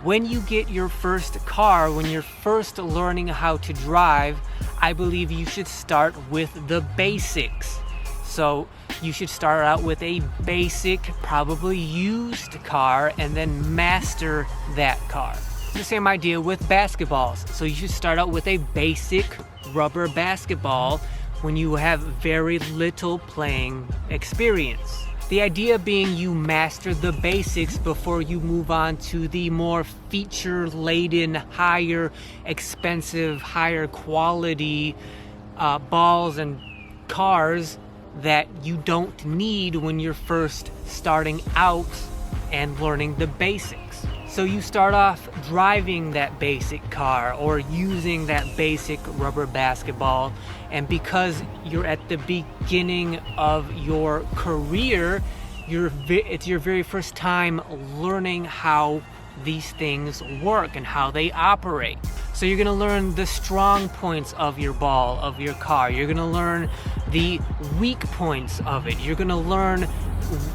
When you get your first car, when you're first learning how to drive, I believe you should start with the basics. So you should start out with a basic, probably used car, and then master that car. The same idea with basketballs. So you should start out with a basic rubber basketball when you have very little playing experience. The idea being you master the basics before you move on to the more feature-laden, higher expensive, higher quality balls and cars that you don't need when you're first starting out and learning the basics. So you start off driving that basic car or using that basic rubber basketball, and because you're at the beginning of your career, it's your very first time learning how these things work and how they operate. So you're gonna learn the strong points of your ball, of your car. You're gonna learn the weak points of it. You're gonna learn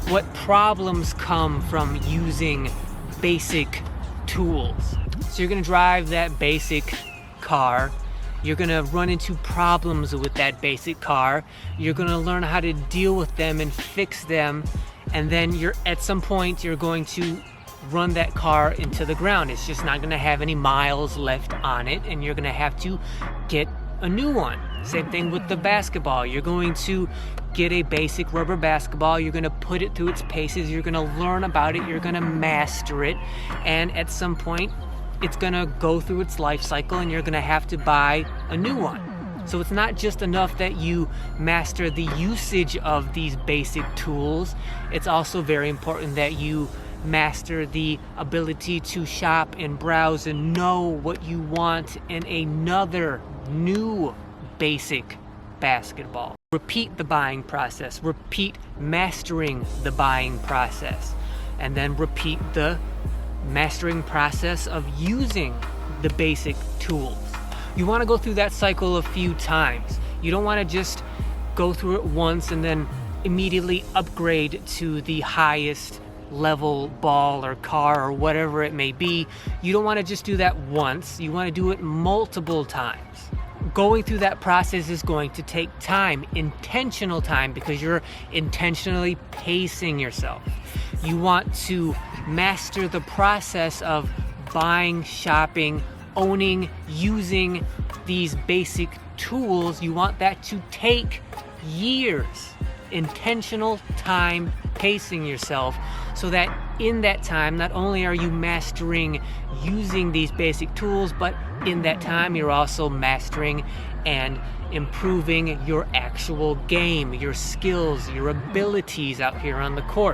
what problems come from using basic tools. So you're gonna drive that basic car. You're gonna run into problems with that basic car. You're gonna learn how to deal with them and fix them. And then at some point, you're going to run that car into the ground. It's just not gonna have any miles left on it, and you're gonna have to get a new one. Same thing with the basketball. You're going to get a basic rubber basketball. You're gonna put it through its paces. You're gonna learn about it. You're gonna master it. And at some point, it's gonna go through its life cycle and you're gonna have to buy a new one. So it's not just enough that you master the usage of these basic tools. It's also very important that you master the ability to shop and browse and know what you want in another new basic basketball. Repeat the buying process, repeat mastering the buying process, and then repeat the mastering process of using the basic tools. You want to go through that cycle a few times. You don't want to just go through it once and then immediately upgrade to the highest level ball or car or whatever it may be. You don't want to just do that once. You want to do it multiple times. Going through that process is going to take time, intentional time, because you're intentionally pacing yourself. You want to master the process of buying, shopping, owning, using these basic tools. You want that to take years. Intentional time pacing yourself, so that in that time, not only are you mastering using these basic tools, but in that time you're also mastering and improving your actual game, your skills, your abilities out here on the court.